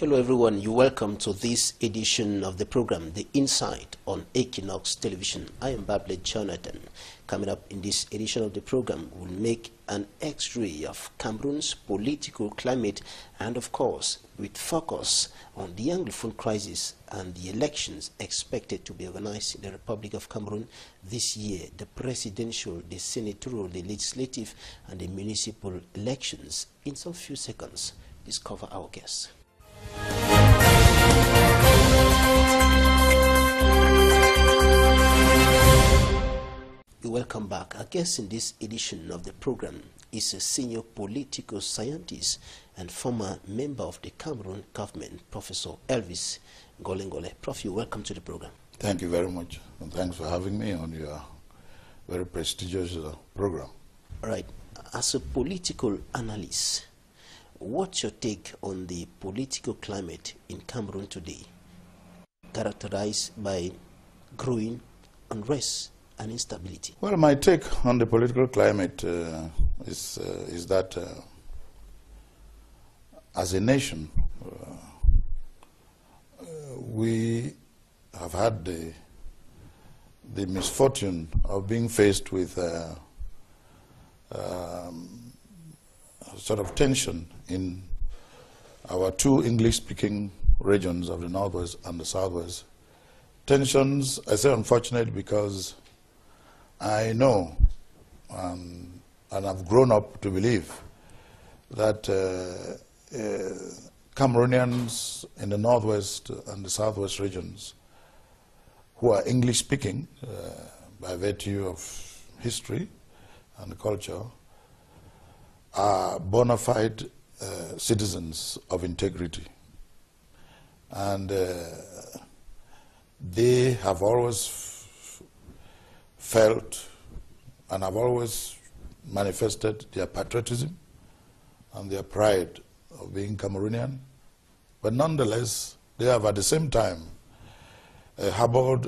Hello everyone, you're welcome to this edition of the program, The Insight on Equinoxe Television. I am Bablet Jonathan. Coming up in this edition of the program, we'll make an X-ray of Cameroon's political climate and of course with focus on the Anglophone crisis and the elections expected to be organized in the Republic of Cameroon this year, the presidential, the senatorial, the legislative and the municipal elections. In some few seconds, discover our guests. Welcome back. Our guest in this edition of the program is a senior political scientist and former member of the Cameroon government, Professor Elvis NGOLE. Prof, you're welcome to the program. Thank you very much, and thanks for having me on your very prestigious program. All right. As a political analyst, what's your take on the political climate in Cameroon today, characterized by growing unrest and instability? Well, my take on the political climate is that as a nation, we have had the misfortune of being faced with sort of tension in our two English-speaking regions of the Northwest and the Southwest. Tensions, I say unfortunate because I know and I've grown up to believe that Cameroonians in the Northwest and the Southwest regions who are English-speaking by virtue of history and culture are bona fide citizens of integrity. And they have always felt and have always manifested their patriotism and their pride of being Cameroonian. But nonetheless, they have at the same time harbored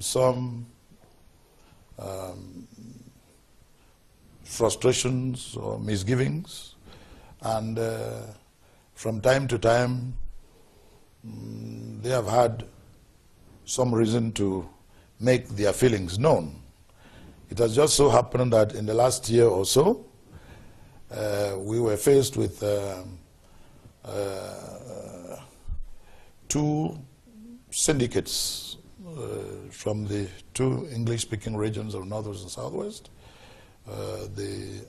some frustrations or misgivings, and from time to time they have had some reason to make their feelings known. It has just so happened that in the last year or so we were faced with two syndicates from the two English-speaking regions of Northwest and Southwest, the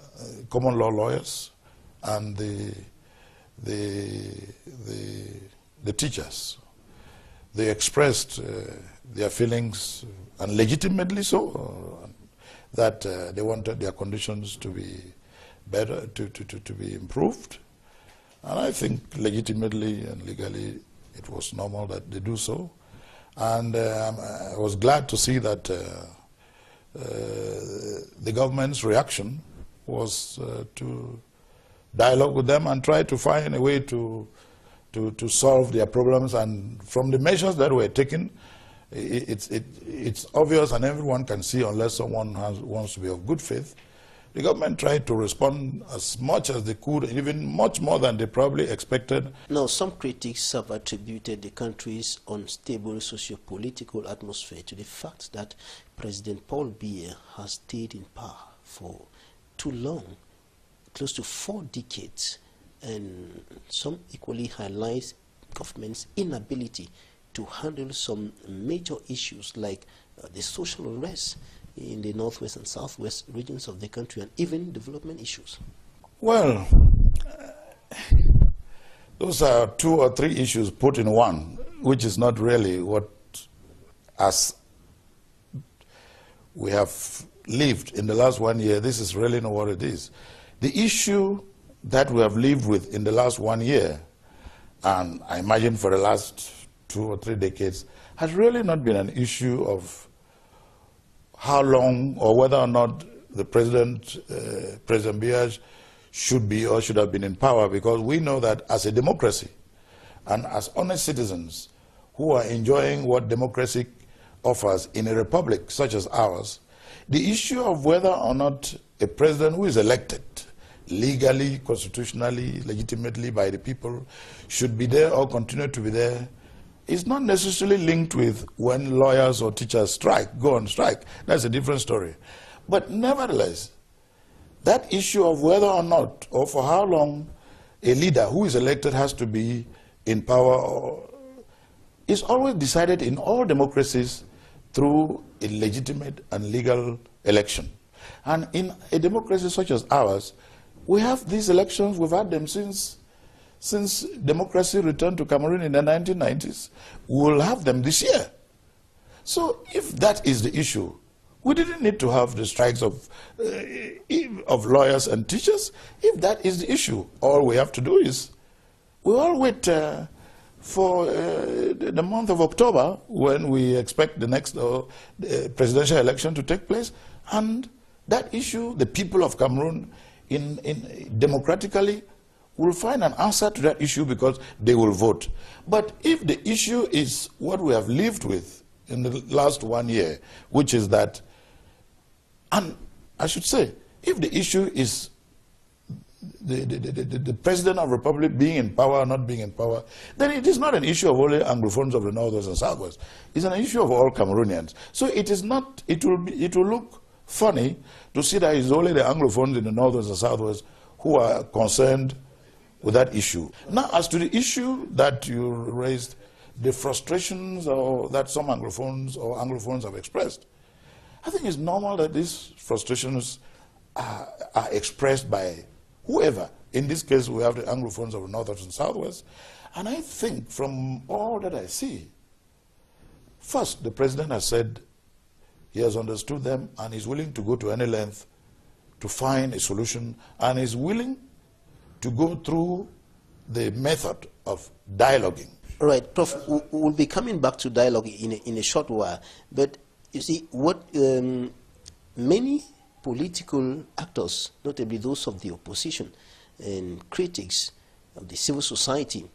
common law lawyers and the teachers. They expressed their feelings, and legitimately so, that they wanted their conditions to be better, to be improved. And I think legitimately and legally it was normal that they do so. And I was glad to see that the government's reaction was to dialogue with them and try to find a way to solve their problems. And from the measures that were taken, it's obvious and everyone can see, unless someone wants to be of good faith, the government tried to respond as much as they could, and even much more than they probably expected. Now, some critics have attributed the country's unstable socio-political atmosphere to the fact that President Paul Biya has stayed in power for too long, close to 4 decades, and some equally highlight government's inability to handle some major issues like the social unrest in the Northwest and Southwest regions of the country, and even development issues. Well, those are 2 or 3 issues put in one, which is not really what, as we have lived in the last 1 year, this is really not what it is. The issue that we have lived with in the last 1 year, and I imagine for the last 2 or 3 decades, has really not been an issue of how long or whether or not the President Biya should be or should have been in power, because we know that as a democracy and as honest citizens who are enjoying what democracy offers in a republic such as ours, the issue of whether or not a president who is elected legally, constitutionally, legitimately by the people, should be there or continue to be there, is not necessarily linked with when lawyers or teachers go on strike. That's a different story. But nevertheless, that issue of whether or not, or for how long, a leader who is elected has to be in power is always decided in all democracies through a legitimate and legal election. And in a democracy such as ours, we have these elections, we've had them since democracy returned to Cameroon in the 1990s. We'll have them this year. So if that is the issue, we didn't need to have the strikes of lawyers and teachers. If that is the issue, all we have to do is we all wait for the month of October when we expect the next presidential election to take place. And that issue, the people of Cameroon democratically will find an answer to that issue because they will vote. But if the issue is what we have lived with in the last 1 year, which is that, and I should say, if the issue is the President of the Republic being in power or not being in power, then it is not an issue of only Anglophones of the Northwest and Southwest. It's an issue of all Cameroonians. So it is not, it will look funny to see that it's only the Anglophones in the Northwest and Southwest who are concerned with that issue. Now, as to the issue that you raised, the frustrations that some Anglophones have expressed, I think it's normal that these frustrations are expressed by whoever. In this case, we have the Anglophones of the Northwest and Southwest. And I think from all that I see, first, the President has said he has understood them and is willing to go to any length to find a solution, and is willing to go through the method of dialoguing. All right, Prof, we'll be coming back to dialogue in a short while. But you see, what many political actors, notably those of the opposition and critics of the civil society,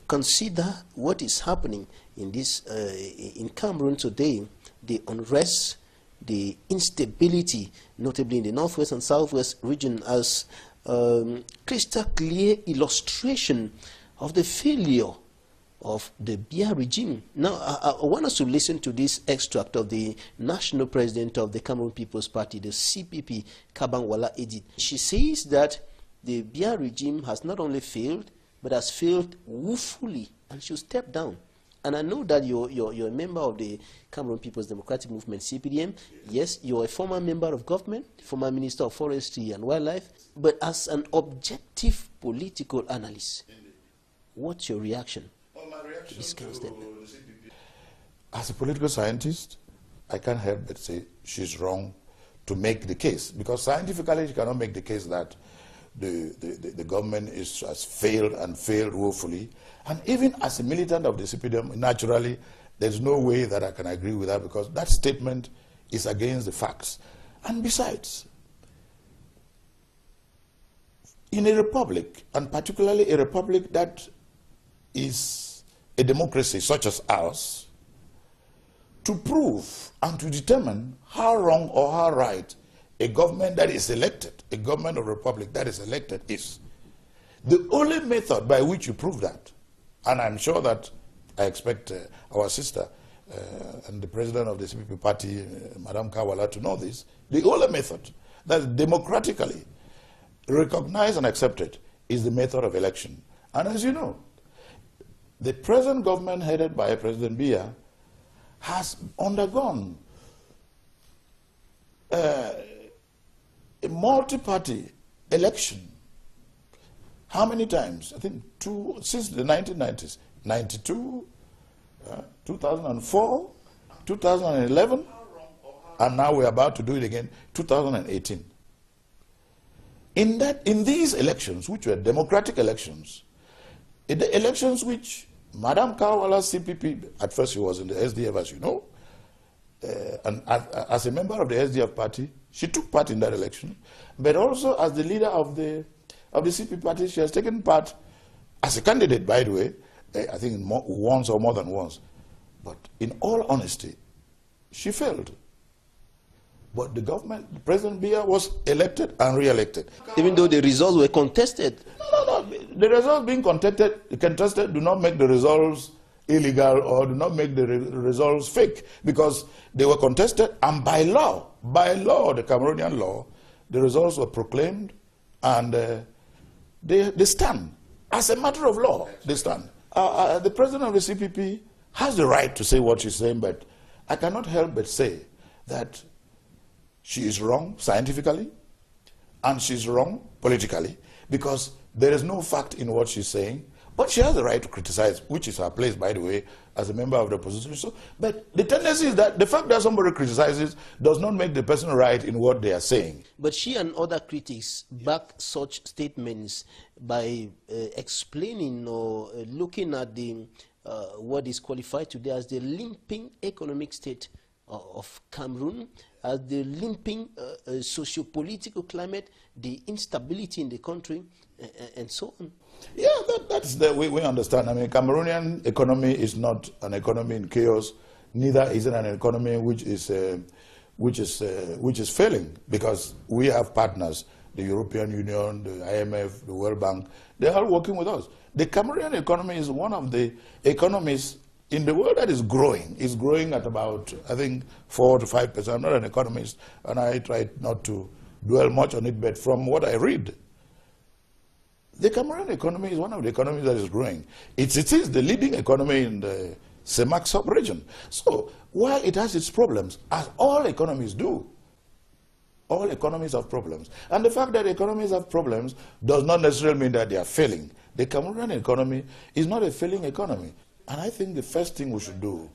consider what is happening in in Cameroon today, the unrest, the instability, notably in the Northwest and Southwest region, as crystal clear illustration of the failure of the Biya regime. Now, I want us to listen to this extract of the national president of the Cameroon People's Party, the CPP, Kabangwala Edith. She says that the Biya regime has not only failed, but has failed woefully, and should step down. And I know that you're a member of the Cameroon People's Democratic Movement, CPDM. Yes, you're a former member of government, former Minister of Forestry and Wildlife. But as an objective political analyst, what's your reaction? My reaction as a political scientist, I can't help but say she's wrong to make the case, because scientifically she cannot make the case that the government has failed and failed woefully. And even as a militant of the CPDM, naturally, there's no way that I can agree with that, because that statement is against the facts. And besides, in a republic, and particularly a republic that is a democracy such as ours, to prove and to determine how wrong or how right a government that is elected, a government of a republic that is elected is, the only method by which you prove that, and I'm sure that I expect our sister and the president of the CPP party, Madam Kawala, to know this, the only method that is democratically recognized and accepted is the method of election. And as you know, the present government headed by President Biya has undergone a multi-party election. How many times? I think two, since the 1990s. 92, 2004, 2011, and now we're about to do it again, 2018. In these elections, which were democratic elections, in the elections which Madam Kawala's CPP, at first she was in the SDF, as you know, and as a member of the SDF party, she took part in that election, but also as the leader of the CPP party, she has taken part as a candidate, by the way, I think once or more than once. But in all honesty, she failed. But the government, President Biya was elected and re-elected. Even though the results were contested? No. The results being contested do not make the results illegal or do not make the results fake, because they were contested, and by law, the Cameroonian law, the results were proclaimed, and they stand. As a matter of law, they stand. The president of the CPP has the right to say what she's saying, but I cannot help but say that she is wrong scientifically, and she's wrong politically, because there is no fact in what she's saying. But she has the right to criticize, which is her place, by the way, as a member of the opposition. So, but the tendency is that the fact that somebody criticizes does not make the person right in what they are saying. But she and other critics back such statements by explaining or looking at the what is qualified today as the limping economic state of Cameroon, as the limping socio-political climate, the instability in the country, and so on. Yeah, that's the way we understand. I mean, Cameroonian economy is not an economy in chaos. Neither is it an economy which is failing, because we have partners, the European Union, the IMF, the World Bank. They are all working with us. The Cameroonian economy is one of the economies in the world that is growing. It's growing at about, I think, 4 to 5%. I'm not an economist, and I try not to dwell much on it, but from what I read, the Cameroonian economy is one of the economies that is growing. It is the leading economy in the CEMAC sub-region. So while it has its problems, as all economies do, all economies have problems. And the fact that economies have problems does not necessarily mean that they are failing. The Cameroonian economy is not a failing economy. And I think the first thing we should do,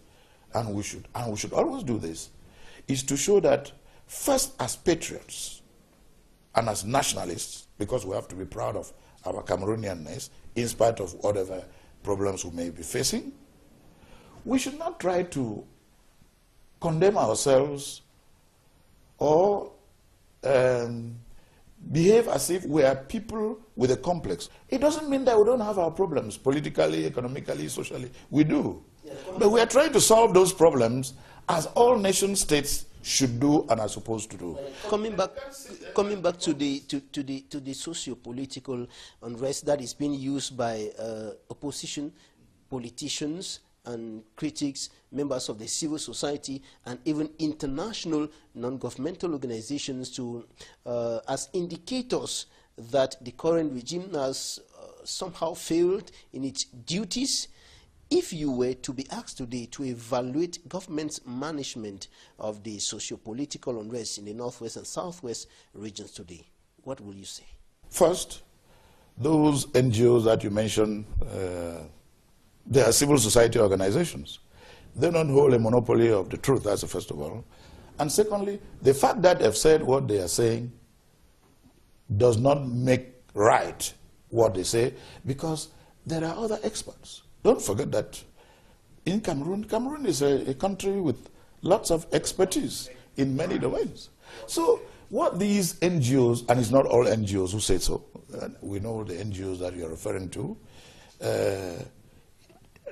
and we should always do this, is to show that first as patriots and as nationalists, because we have to be proud of our Cameroonianness, in spite of whatever problems we may be facing, we should not try to condemn ourselves or behave as if we are people with a complex. It doesn't mean that we don't have our problems, politically, economically, socially. We do. But we are trying to solve those problems as all nation states should do and are supposed to do. Coming back to the socio-political unrest that is being used by opposition, politicians and critics, members of the civil society, and even international non-governmental organizations to as indicators that the current regime has somehow failed in its duties. If you were to be asked today to evaluate government's management of the socio-political unrest in the northwest and southwest regions today, what will you say? First, those NGOs that you mentioned, they are civil society organizations. They don't hold a monopoly of the truth, that's the first of all. And secondly, the fact that they've said what they are saying does not make right what they say, because there are other experts. Don't forget that in Cameroon is a country with lots of expertise in many domains. So what these NGOs, and it's not all NGOs who say so, we know the NGOs that you're referring to,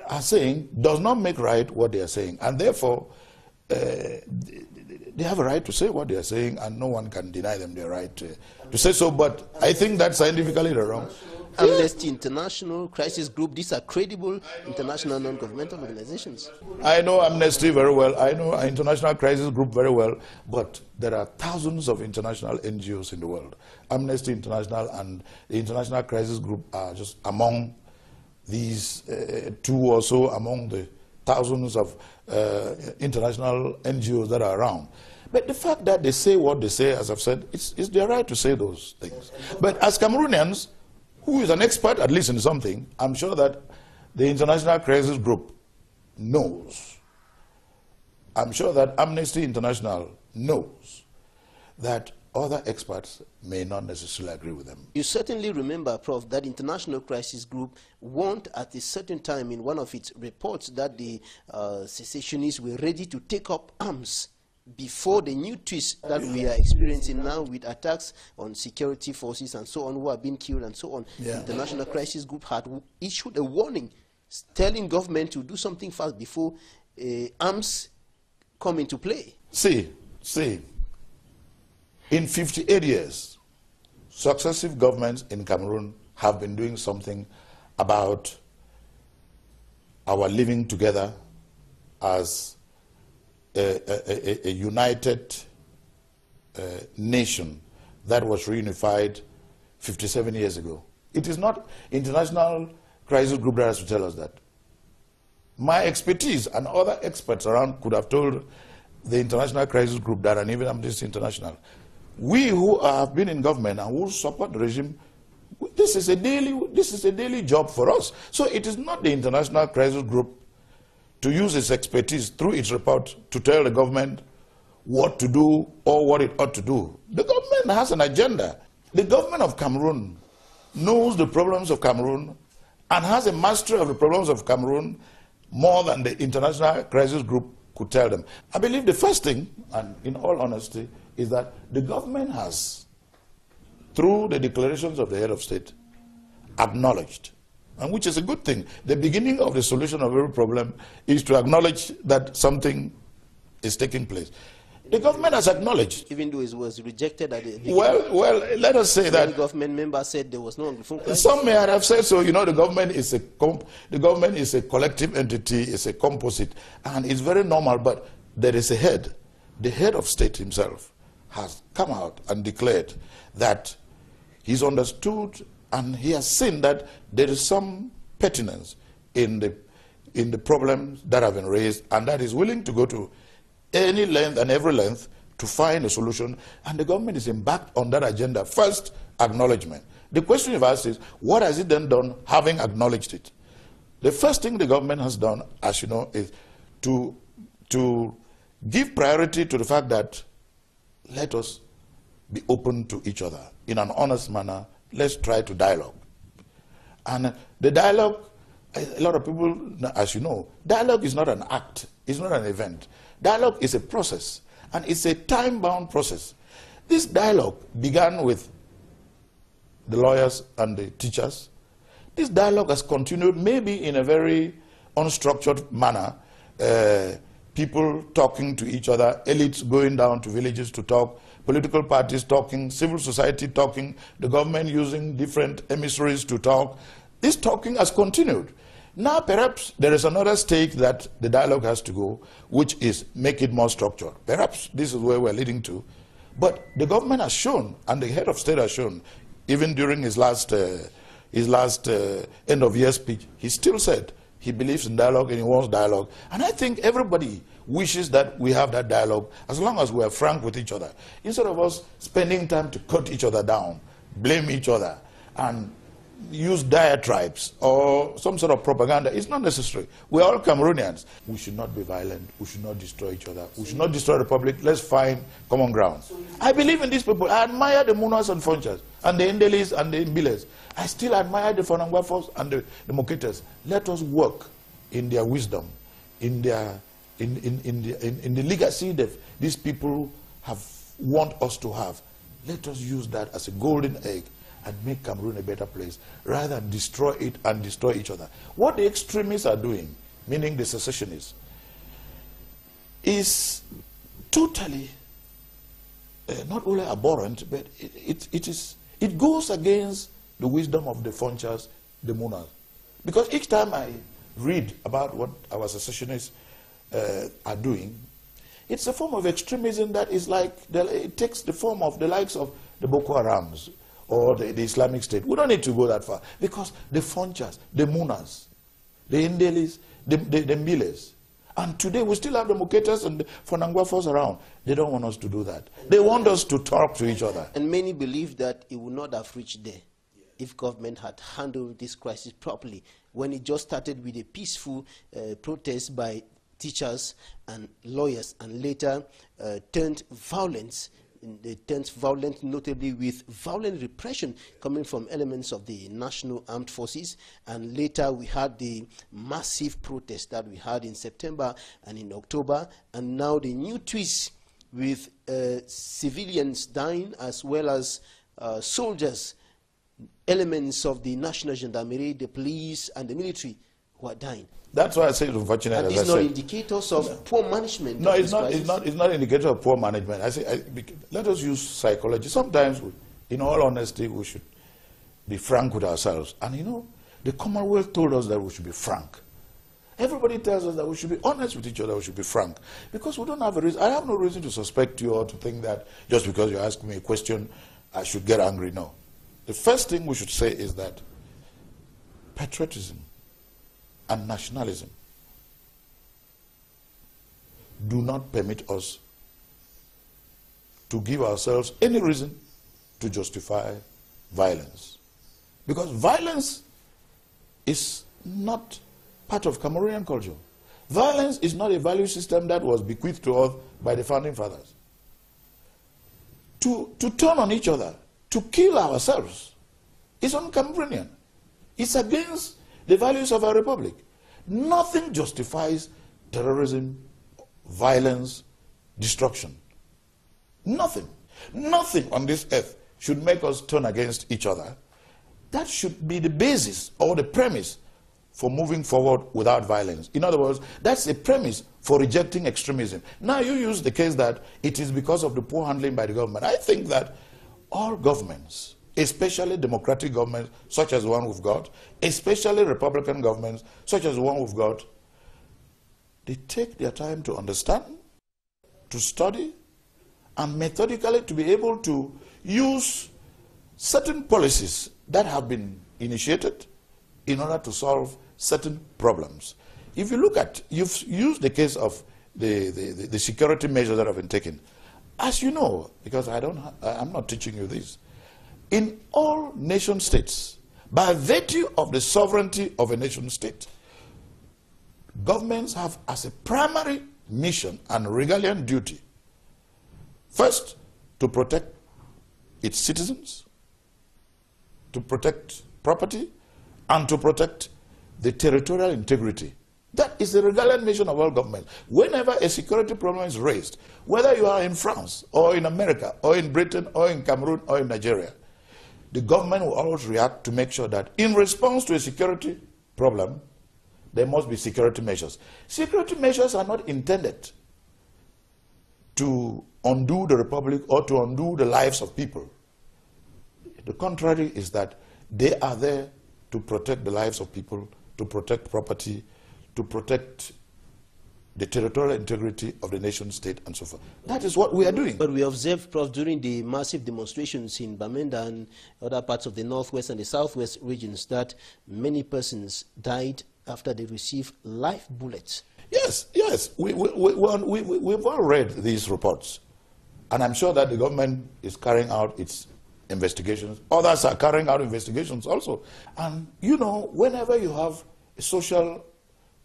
are saying does not make right what they are saying. And therefore, they have a right to say what they are saying, and no one can deny them their right to say so. But I think that's scientifically wrong. Amnesty International, Crisis Group, these are credible international non-governmental organizations. I know Amnesty very well, I know International Crisis Group very well, but there are thousands of international NGOs in the world. Amnesty International and the International Crisis Group are just among these two or so, among the thousands of international NGOs that are around. But the fact that they say what they say, as I've said, it's their right to say those things. But as Cameroonians, who is an expert, at least in something, I'm sure that the International Crisis Group knows. I'm sure that Amnesty International knows that other experts may not necessarily agree with them. You certainly remember, Prof, that International Crisis Group warned at a certain time in one of its reports that the secessionists were ready to take up arms before the new twist that we are experiencing now with attacks on security forces and so on, who are being killed and so on. Yeah. The International Crisis Group had issued a warning telling government to do something fast before arms come into play. See, In 58 years, successive governments in Cameroon have been doing something about our living together as a united nation that was reunified 57 years ago. It is not international crisis group that has to tell us that. My expertise and other experts around could have told the international crisis group that, and even Amnesty International, we who have been in government and who support the regime, this is a daily job for us. So it is not the international crisis group to use its expertise through its report to tell the government what to do or what it ought to do. The government has an agenda. The government of Cameroon knows the problems of Cameroon and has a mastery of the problems of Cameroon more than the international crisis group could tell them. I believe the first thing, and in all honesty, is that the government has, through the declarations of the head of state, acknowledged, and which is a good thing. The beginning of the solution of every problem is to acknowledge that something is taking place. The government has acknowledged. Even though it was rejected at the beginning. Well, let us say that. Many government members said there was no Anglophone crisis. Some may have said so. You know, the government is a collective entity, it's a composite, and it's very normal. But there is a head. The head of state himself has come out and declared that he's understood and he has seen that there is some pertinence in the problems that have been raised, and that is willing to go to any length and every length to find a solution, and the government is embarked on that agenda. First, acknowledgement. The question you've asked is, what has it then done having acknowledged it? The first thing the government has done, as you know, is to give priority to the fact that let us be open to each other in an honest manner. Let's try to dialogue. And the dialogue, a lot of people, as you know, dialogue is not an act, it's not an event. Dialogue is a process, and it's a time-bound process. This dialogue began with the lawyers and the teachers. This dialogue has continued maybe in a very unstructured manner, people talking to each other, elites going down to villages to talk, political parties talking, civil society talking, the government using different emissaries to talk. This talking has continued. Now perhaps there is another stage that the dialogue has to go, which is make it more structured. Perhaps this is where we're leading to. But the government has shown, and the head of state has shown, even during his last end of year speech, he still said he believes in dialogue and he wants dialogue. And I think everybody wishes that we have that dialogue as long as we are frank with each other. Instead of us spending time to cut each other down, blame each other, and use diatribes or some sort of propaganda. It's not necessary. We're all Cameroonians. We should not be violent. We should not destroy each other. We should not destroy the public. Let's find common ground. I believe in these people. I admire the Munas and Fonchas and the Ndelis and the Mbiles. I still admire the Fonangwafos and the Moketas. Let us work in their wisdom, in the legacy that these people want us to have. Let us use that as a golden egg and make Cameroon a better place, rather than destroy it and destroy each other. What the extremists are doing, meaning the secessionists, is totally not only abhorrent, but it goes against the wisdom of the Fonchas, the Munas. Because each time I read about what our secessionists are doing, it's a form of extremism that is like, it takes the form of the likes of the Boko Harams, or the Islamic State. We don't need to go that far, because the Fonchas, the Munas, the Ndelis, the Mbiles, and today we still have the Muketas and the Fonangwafos around. They don't want us to do that. They want us to talk to each other. And many believe that it would not have reached there if government had handled this crisis properly, when it just started with a peaceful protest by teachers and lawyers, and later turned violence. They turned violent, notably with violent repression coming from elements of the National Armed Forces. And later we had the massive protest that we had in September and in October. And now the new twist with civilians dying as well as soldiers, elements of the National Gendarmerie, the police and the military who are dying. That's why I say it's unfortunate. And these are not indicators of poor management. No, it's not. It's not indicator of poor management. I say, let us use psychology. Sometimes, in all honesty, we should be frank with ourselves. And you know, the Commonwealth told us that we should be frank. Everybody tells us that we should be honest with each other. We should be frank, because we don't have a reason. I have no reason to suspect you or to think that just because you ask me a question, I should get angry. No. The first thing we should say is that patriotism and nationalism do not permit us to give ourselves any reason to justify violence. Because violence is not part of Cameroonian culture. Violence is not a value system that was bequeathed to us by the founding fathers. To turn on each other, to kill ourselves, is un-Cameroonian. It's against the values of our republic. Nothing justifies terrorism, violence, destruction. Nothing. Nothing on this earth should make us turn against each other. That should be the basis or the premise for moving forward without violence. In other words, that's a premise for rejecting extremism. Now you use the case that it is because of the poor handling by the government. I think that all governments, especially democratic governments such as the one we've got, especially Republican governments such as the one we've got, they take their time to understand, to study, and methodically to be able to use certain policies that have been initiated in order to solve certain problems. If you look at, you've used the case of the security measures that have been taken. As you know, because I'm not teaching you this, in all nation states, by virtue of the sovereignty of a nation state, governments have as a primary mission and regalian duty, first, to protect its citizens, to protect property, and to protect the territorial integrity. That is the regalian mission of all governments. Whenever a security problem is raised, whether you are in France, or in America, or in Britain, or in Cameroon, or in Nigeria, the government will always react to make sure that in response to a security problem, there must be security measures. Security measures are not intended to undo the republic or to undo the lives of people. The contrary is that they are there to protect the lives of people, to protect property, to protect the territorial integrity of the nation state and so forth. That is what we are doing. But we observed, Prof, during the massive demonstrations in Bamenda and other parts of the northwest and the southwest regions, that many persons died after they received live bullets. Yes, yes. We've all read these reports. And I'm sure that the government is carrying out its investigations. Others are carrying out investigations also. And, you know, whenever you have social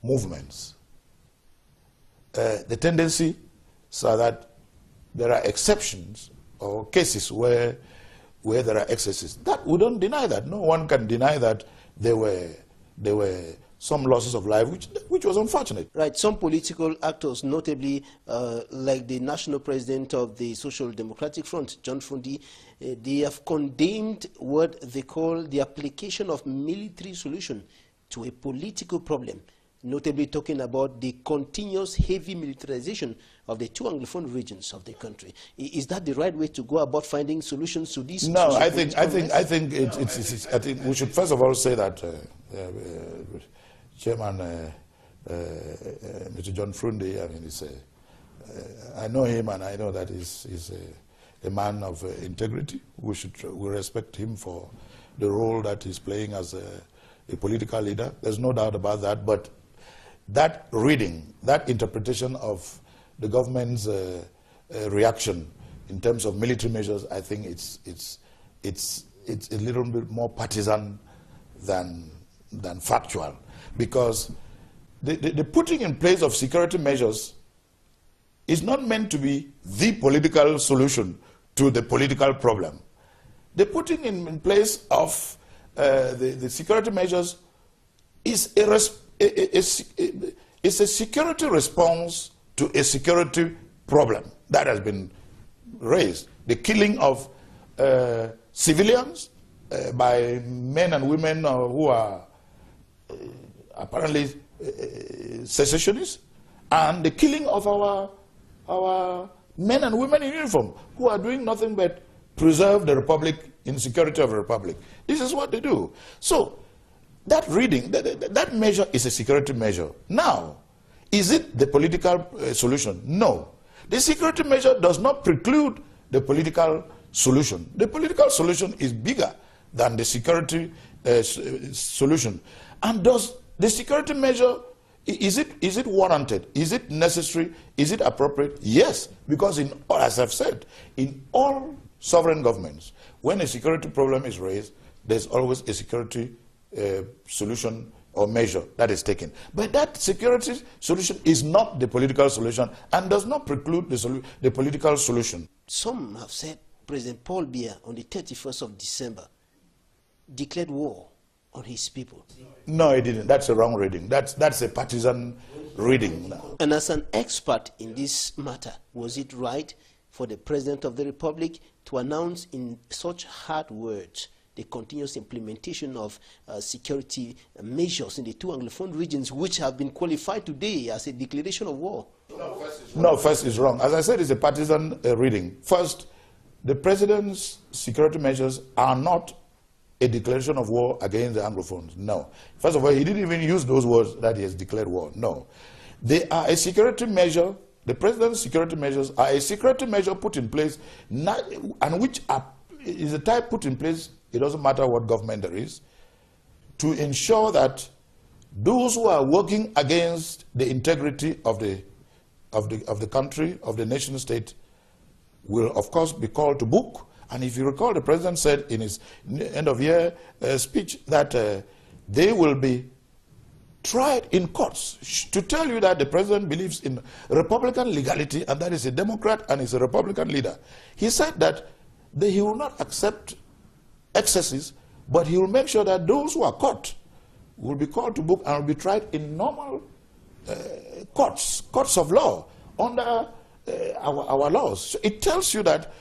movements, the tendency so that there are exceptions or cases where there are excesses. That we don't deny that. No one can deny that there were some losses of life, which was unfortunate. Right. Some political actors, notably like the national president of the Social Democratic Front, John Fundi, they have condemned what they call the application of military solution to a political problem, notably talking about the continuous heavy militarization of the two Anglophone regions of the country. Is that the right way to go about finding solutions to these? No, I think we should first of all say that Chairman Mr. John Fundi, I mean, I know him and I know that he's a man of integrity. We respect him for the role that he's playing as a political leader. There's no doubt about that. But that reading, that interpretation of the government's reaction in terms of military measures, I think it's a little bit more partisan than factual, because the putting in place of security measures is not meant to be the political solution to the political problem. The putting in place of the security measures is a security response to a security problem that has been raised. The killing of civilians by men and women who are apparently secessionists, and the killing of our men and women in uniform who are doing nothing but preserve the republic in security of the republic. This is what they do. So that reading, that measure is a security measure. Now, is it the political solution? No. The security measure does not preclude the political solution. The political solution is bigger than the security solution. And does the security measure, is it warranted? Is it necessary? Is it appropriate? Yes, because as I've said, in all sovereign governments, when a security problem is raised, there's always a security solution or measure that is taken. But that security solution is not the political solution and does not preclude the political solution. Some have said President Paul Biya on the 31st of December declared war on his people. No, he didn't. That's a wrong reading. That's a partisan reading. And as an expert in this matter, was it right for the President of the Republic to announce in such hard words the continuous implementation of security measures in the two Anglophone regions, which have been qualified today as a declaration of war? No, first is wrong. As I said, it's a partisan reading. First, the President's security measures are not a declaration of war against the Anglophones. No. First of all, he didn't even use those words that he has declared war. No. They are a security measure. The President's security measures are a security measure put in place, and which is a type put in place, it doesn't matter what government there is, to ensure that those who are working against the integrity of the country, of the nation state, will of course be called to book. And if you recall, the President said in his end-of-year speech that they will be tried in courts, to tell you that the President believes in Republican legality, and that is a Democrat and is a Republican leader. He said that he will not accept excesses, but he will make sure that those who are caught will be called to book and will be tried in normal courts of law under our laws. So it tells you that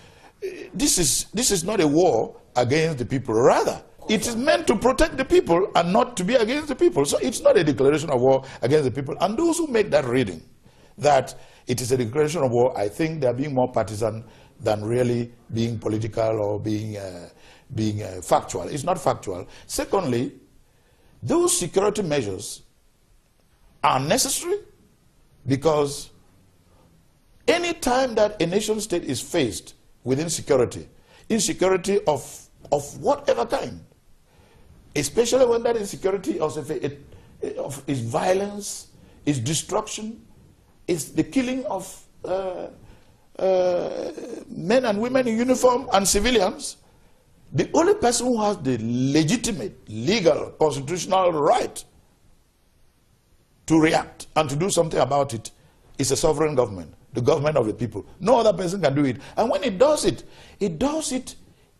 this is not a war against the people. Rather, it is meant to protect the people and not to be against the people. So it's not a declaration of war against the people. And those who make that reading, that it is a declaration of war, I think they are being more partisan than really being political or being factual. It's not factual. Secondly, those security measures are necessary because any time that a nation state is faced with insecurity of whatever kind, especially when that insecurity is violence, is destruction, is the killing of men and women in uniform and civilians, the only person who has the legitimate, legal, constitutional right to react and to do something about it is a sovereign government, the government of the people. No other person can do it. And when it does it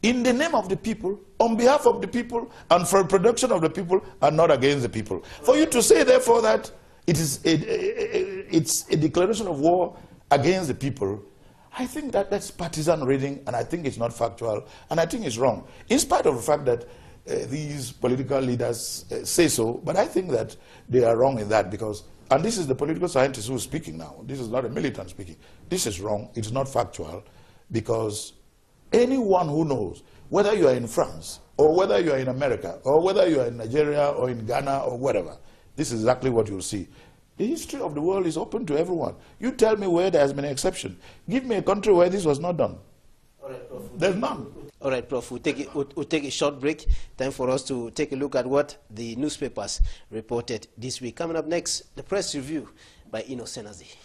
in the name of the people, on behalf of the people, and for the production of the people, and not against the people. For you to say, therefore, that it's a declaration of war against the people, I think that's partisan reading, and I think it's not factual, and I think it's wrong. In spite of the fact that these political leaders say so, but I think that they are wrong in that because, and this is the political scientist who is speaking now, this is not a militant speaking, this is wrong, it's not factual, because anyone who knows, whether you are in France, or whether you are in America, or whether you are in Nigeria, or in Ghana, or whatever, this is exactly what you'll see. The history of the world is open to everyone. You tell me where there has been an exception. Give me a country where this was not done. All right, Prof. There's none. All right, Prof. We'll take a short break. Time for us to take a look at what the newspapers reported this week. Coming up next, the press review by Equinoxe Tv.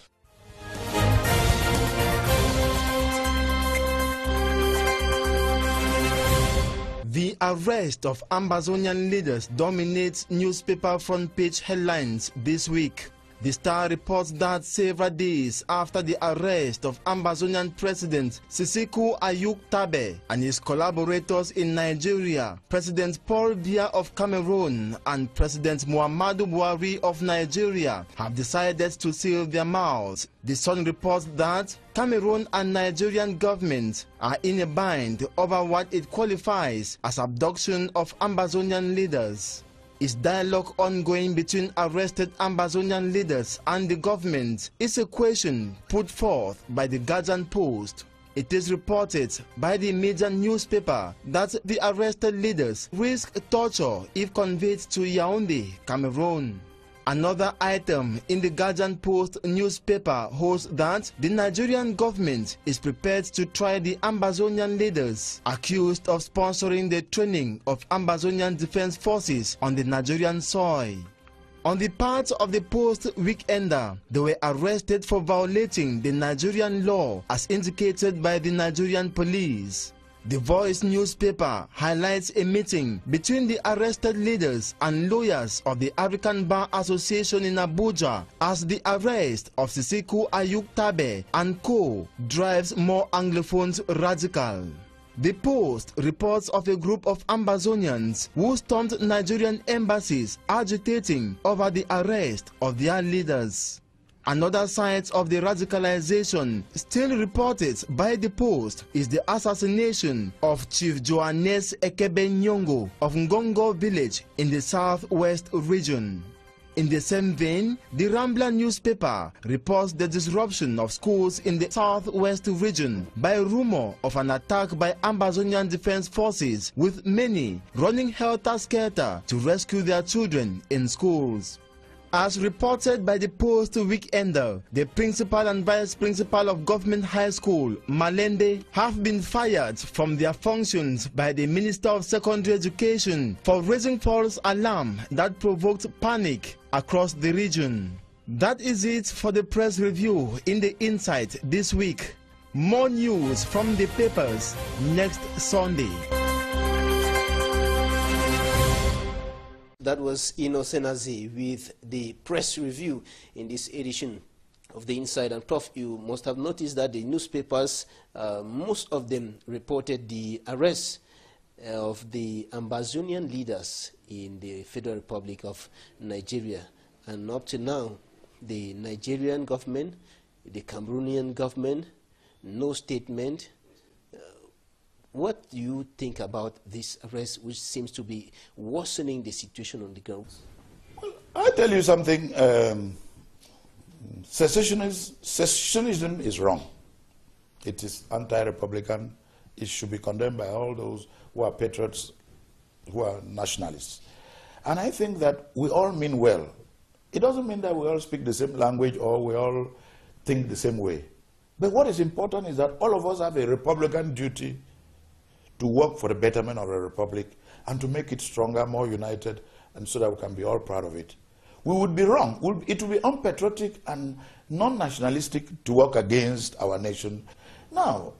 The arrest of Ambazonian leaders dominates newspaper front page headlines this week. The Star reports that several days after the arrest of Ambazonian President Sisiku Ayuk Tabe and his collaborators in Nigeria, President Paul Biya of Cameroon and President Muhammadu Buhari of Nigeria have decided to seal their mouths. The Sun reports that Cameroon and Nigerian governments are in a bind over what it qualifies as abduction of Ambazonian leaders. Is dialogue ongoing between arrested Ambazonian leaders and the government? Is a question put forth by the Guardian Post. It is reported by the major newspaper that the arrested leaders risk torture if conveyed to Yaoundé, Cameroon. Another item in the Guardian Post newspaper holds that the Nigerian government is prepared to try the Ambazonian leaders accused of sponsoring the training of Ambazonian defense forces on the Nigerian soil. On the part of the Post weekender, they were arrested for violating the Nigerian law as indicated by the Nigerian police. The Voice newspaper highlights a meeting between the arrested leaders and lawyers of the African Bar Association in Abuja as the arrest of Sisiku Ayuk Tabe and co. drives more Anglophones radical. The Post reports of a group of Ambazonians who stormed Nigerian embassies agitating over the arrest of their leaders. Another side of the radicalization still reported by the Post is the assassination of Chief Johannes Ekebe Nyongo of Ngongo village in the southwest region. In the same vein, the Rambler newspaper reports the disruption of schools in the southwest region by rumor of an attack by Ambazonian defense forces, with many running helter-skelter to rescue their children in schools. As reported by the Post weekender, the principal and vice principal of Government High School, Malende, have been fired from their functions by the Minister of Secondary Education for raising false alarm that provoked panic across the region. That is it for the press review in the Insight this week. More news from the papers next Sunday. That was Inosenazi with the press review in this edition of the Inside. And Prof, you must have noticed that the newspapers, most of them reported the arrest of the Ambazonian leaders in the Federal Republic of Nigeria. And up to now, the Nigerian government, the Cameroonian government, no statement. What do you think about this arrest, which seems to be worsening the situation on the ground? Well, I'll tell you something. Secessionism is wrong. It is anti-republican. It should be condemned by all those who are patriots, who are nationalists. And I think that we all mean well. It doesn't mean that we all speak the same language or we all think the same way. But what is important is that all of us have a republican duty to work for the betterment of the republic and to make it stronger, more united, and so that we can be all proud of it. We would be wrong. It would be unpatriotic and non-nationalistic to work against our nation. Now,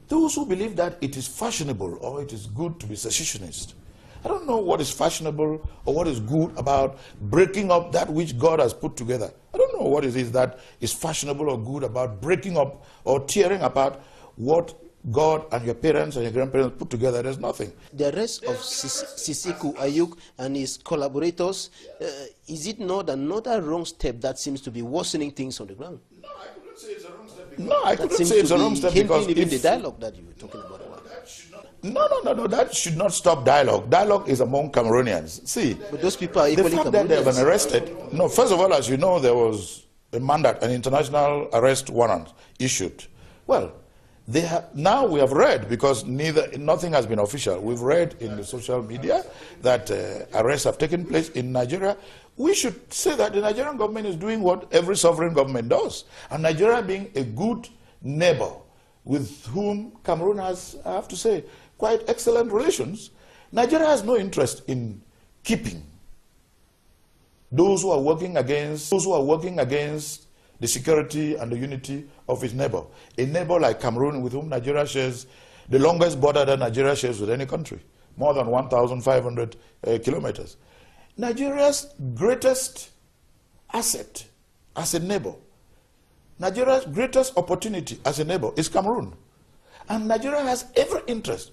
those who believe that it is fashionable or it is good to be secessionist, I don't know what is fashionable or what is good about breaking up that which God has put together. I don't know what it is that is fashionable or good about breaking up or tearing apart what God and your parents and your grandparents put together. There's nothing. The arrest of Sisiku Ayuk and his collaborators, is it not another wrong step that seems to be worsening things on the ground? No, I couldn't say it's a wrong step. No, I couldn't say it's a wrong step because even the dialogue that you were talking about. No, that should not stop dialogue. Dialogue is among Cameroonians. See, but those people are equally the fact that they have been arrested. No, first of all, as you know, there was a mandate, an international arrest warrant issued. Well, now we have read, because nothing has been official. We've read in the social media that arrests have taken place in Nigeria. We should say that the Nigerian government is doing what every sovereign government does. And Nigeria being a good neighbor with whom Cameroon has, I have to say, quite excellent relations, Nigeria has no interest in keeping those who are working against the security and the unity of its neighbor. A neighbor like Cameroon, with whom Nigeria shares the longest border that Nigeria shares with any country, more than 1,500 kilometers. Nigeria's greatest asset as a neighbor, Nigeria's greatest opportunity as a neighbor is Cameroon. And Nigeria has every interest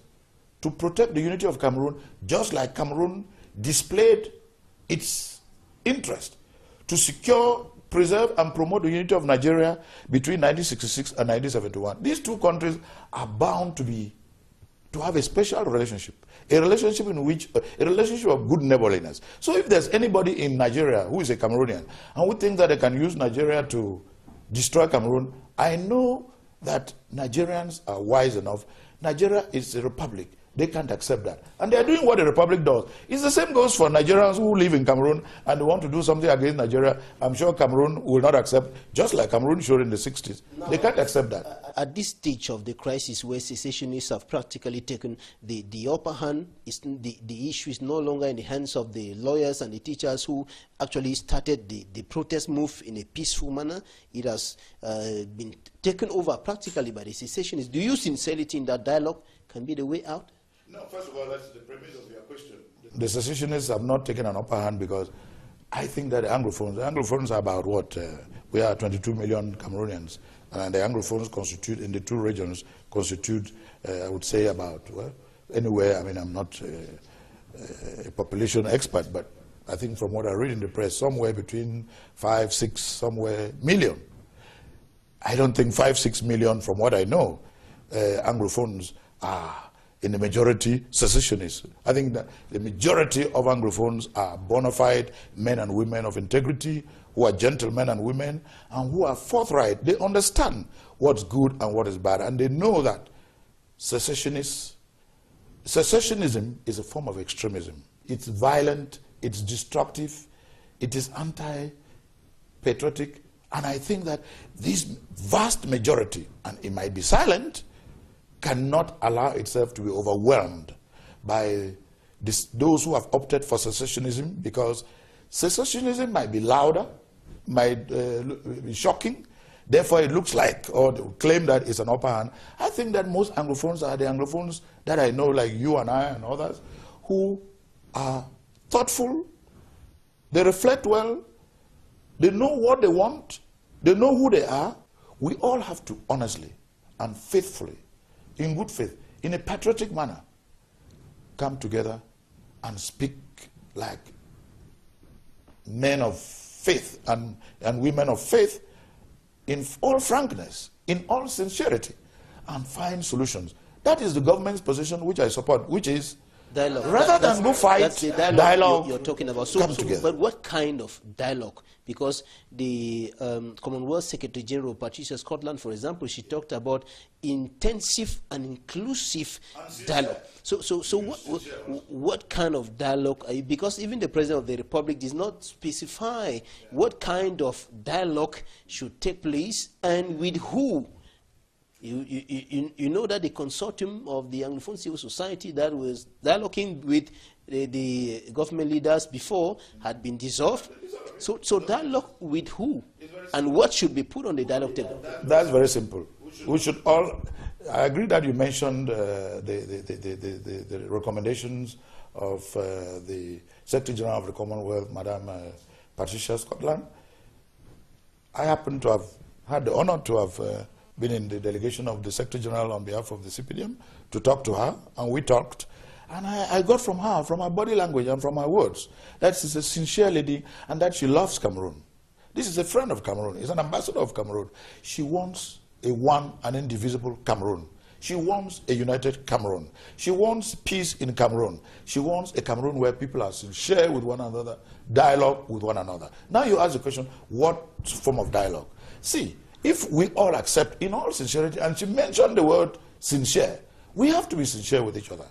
to protect the unity of Cameroon, just like Cameroon displayed its interest to secure, preserve, and promote the unity of Nigeria between 1966 and 1971. These two countries are bound to be to have a special relationship, a relationship in which, a relationship of good neighborliness. So if there's anybody in Nigeria who is a Cameroonian, and we think that they can use Nigeria to destroy Cameroon, I know that Nigerians are wise enough. Nigeria is a republic. They can't accept that. And they're doing what a republic does. It's the same goes for Nigerians who live in Cameroon and want to do something against Nigeria. I'm sure Cameroon will not accept, just like Cameroon showed in the 60s. No, they can't accept that. At this stage of the crisis where secessionists have practically taken the upper hand, the issue is no longer in the hands of the lawyers and the teachers who actually started the protest move in a peaceful manner. It has been taken over practically by the secessionists. Do you sincerely think that dialogue can be the way out? No, first of all, that's the premise of your question. The secessionists have not taken an upper hand because I think that the Anglophones are about what? We are 22 million Cameroonians, and the Anglophones constitute, in the two regions, constitute, I would say about, well, anywhere, I mean, I'm not a population expert, but I think from what I read in the press, somewhere between 5, 6, somewhere million. I don't think 5, 6 million, from what I know, Anglophones are in the majority secessionists. I think that the majority of Anglophones are bona fide men and women of integrity, who are gentlemen and women, and who are forthright. They understand what's good and what is bad, and they know that secessionism is a form of extremism. It's violent, it's destructive, it is anti-patriotic, and I think that this vast majority, and it might be silent, cannot allow itself to be overwhelmed by those who have opted for secessionism, because secessionism might be louder, might be shocking, therefore it looks like, or they claim that it's an upper hand. I think that most Anglophones are the Anglophones that I know, like you and I and others, who are thoughtful, they reflect well, they know what they want, they know who they are. We all have to honestly and faithfully, in good faith, in a patriotic manner, come together and speak like men of faith and women of faith, in all frankness, in all sincerity, and find solutions. That is the government's position, which I support, which is dialogue. Rather than go fight, that's the dialogue you're talking about. Come together. But what kind of dialogue? Because the Commonwealth Secretary General Patricia Scotland, for example, she talked about intensive and inclusive dialogue. So what kind of dialogue? Because even the President of the Republic does not specify what kind of dialogue should take place and with who. You know that the consortium of the Anglophone civil society that was dialoguing with the government leaders before had been dissolved. So dialogue with who? And what should be put on the dialogue table? That's very simple. We should all, I agree that you mentioned the recommendations of the Secretary General of the Commonwealth, Madam Patricia Scotland. I happen to have had the honor to have been in the delegation of the Secretary General on behalf of the CPDM to talk to her, and we talked. And I got from her, from her body language and from her words, that she's a sincere lady and that she loves Cameroon. This is a friend of Cameroon, is an ambassador of Cameroon. She wants a one and indivisible Cameroon. She wants a united Cameroon. She wants peace in Cameroon. She wants a Cameroon where people are sincere with one another, dialogue with one another. Now you ask the question, what form of dialogue? See, if we all accept in all sincerity, and she mentioned the word sincere, we have to be sincere with each other.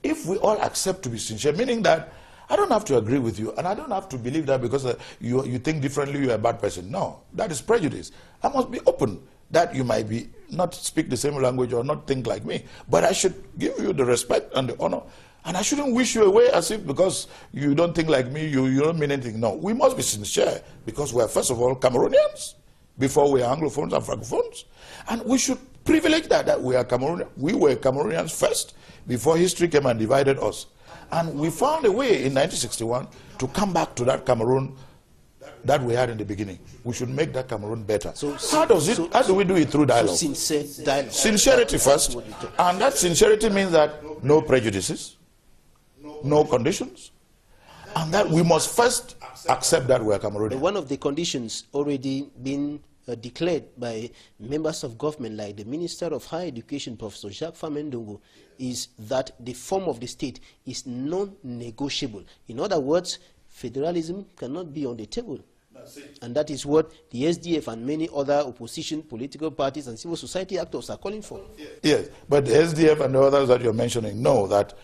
If we all accept to be sincere, meaning that I don't have to agree with you, and I don't have to believe that because you think differently, you're a bad person. No, that is prejudice. I must be open that you might be not speak the same language or not think like me, but I should give you the respect and the honor, and I shouldn't wish you away as if because you don't think like me, you don't mean anything. No, we must be sincere because we are first of all Cameroonians before we are Anglophones and Francophones, and we should privilege that we are Cameroonians. We were Cameroonians first before history came and divided us. And we found a way in 1961 to come back to that Cameroon that we had in the beginning. We should make that Cameroon better. So how do we do it? Through dialogue. Sincere dialogue. Sincerity first. And that sincerity means that no prejudices, no conditions, and that we must first accept that we are Cameroonians. One of the conditions already been declared by members of government like the Minister of Higher Education, Professor Jacques Famendongo, is that the form of the state is non-negotiable. In other words, federalism cannot be on the table. And that is what the SDF and many other opposition political parties and civil society actors are calling for. Yes, but the SDF and the others that you're mentioning know that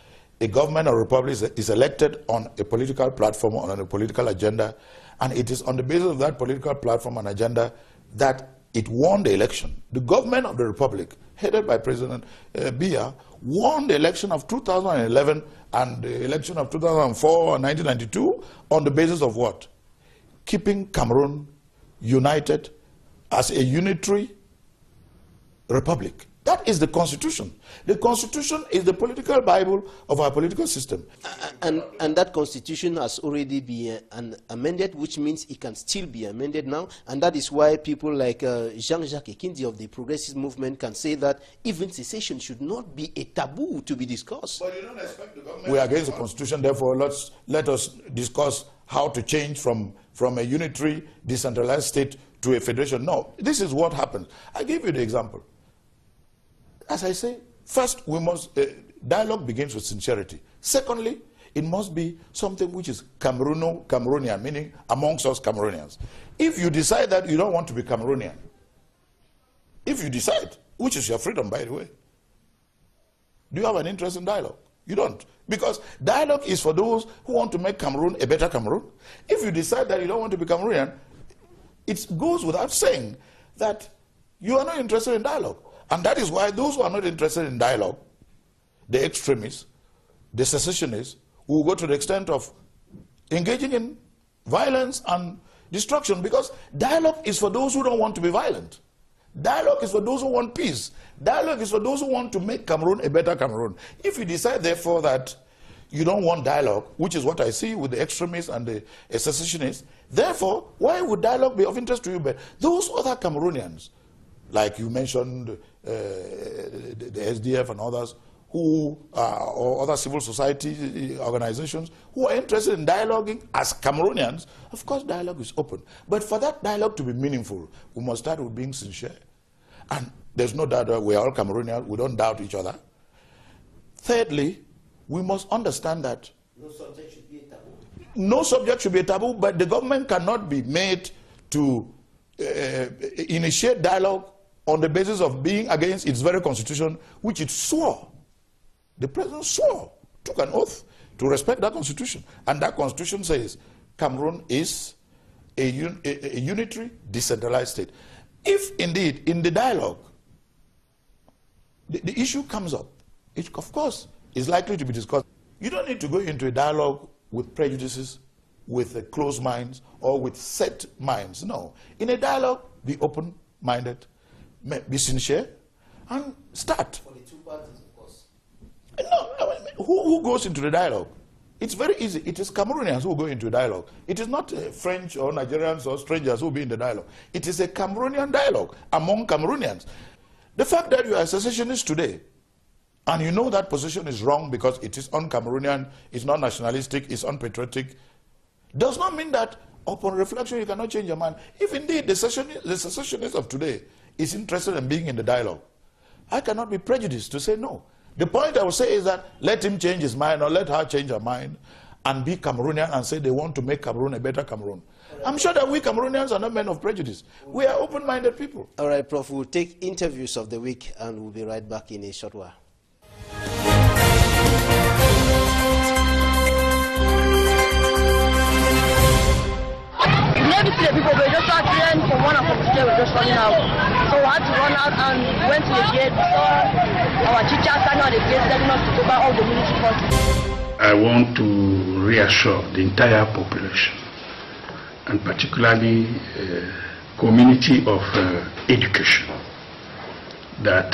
a government or republic is elected on a political platform, on a political agenda, and it is on the basis of that political platform and agenda that it won the election. The government of the republic, headed by President Biya, won the election of 2011 and the election of 2004 and 1992 on the basis of what? Keeping Cameroon united as a unitary republic. That is the Constitution. The Constitution is the political Bible of our political system. And that Constitution has already been amended, which means it can still be amended now. And that is why people like Jean-Jacques Ekindi of the Progressive Movement can say that even secession should not be a taboo to be discussed. But you don't expect the government... We are against the Constitution, therefore let us discuss how to change from a unitary, decentralized state to a federation. No, this is what happens. I give you the example. As I say, first, we must, dialogue begins with sincerity. Secondly, it must be something which is Cameroonian, meaning amongst us Cameroonians. If you decide that you don't want to be Cameroonian, if you decide, which is your freedom, by the way, do you have an interest in dialogue? You don't. Because dialogue is for those who want to make Cameroon a better Cameroon. If you decide that you don't want to be Cameroonian, it goes without saying that you are not interested in dialogue. And that is why those who are not interested in dialogue, the extremists, the secessionists, will go to the extent of engaging in violence and destruction, because dialogue is for those who don't want to be violent. Dialogue is for those who want peace. Dialogue is for those who want to make Cameroon a better Cameroon. If you decide, therefore, that you don't want dialogue, which is what I see with the extremists and the secessionists, therefore, why would dialogue be of interest to you? But those other Cameroonians, like you mentioned, the SDF and others, who or other civil society organizations who are interested in dialoguing as Cameroonians, of course dialogue is open. But for that dialogue to be meaningful, we must start with being sincere. And there's no doubt that we are all Cameroonians, we don't doubt each other. Thirdly, we must understand that no subject should be a taboo. No subject should be a taboo, but the government cannot be made to initiate dialogue on the basis of being against its very constitution, which it swore. The president swore, took an oath to respect that constitution. And that constitution says Cameroon is a unitary, decentralized state. If indeed in the dialogue the issue comes up, it of course is likely to be discussed. You don't need to go into a dialogue with prejudices, with closed minds, or with set minds. No. In a dialogue, be open-minded, be sincere, and start. For the two parties, of course. No, I mean, who goes into the dialogue? It's very easy. It is Cameroonians who go into dialogue. It is not French or Nigerians or strangers who be in the dialogue. It is a Cameroonian dialogue among Cameroonians. The fact that you are a secessionist today, and you know that position is wrong because it is un-Cameroonian, it's not nationalistic, it's unpatriotic, does not mean that upon reflection you cannot change your mind. If indeed the secessionist of today is interested in being in the dialogue, I cannot be prejudiced to say no. The point I will say is that let him change his mind or let her change her mind and be Cameroonian and say they want to make Cameroon a better Cameroon. I'm sure that we Cameroonians are not men of prejudice. We are open-minded people. All right, Prof, we'll take interviews of the week and we'll be right back in a short while. Maybe the people were just out there from one of the state were just running out. So we had to run out and went to the gate. We saw our teachers standing on the gate telling us to go back all the military forces. I want to reassure the entire population, and particularly community of education, that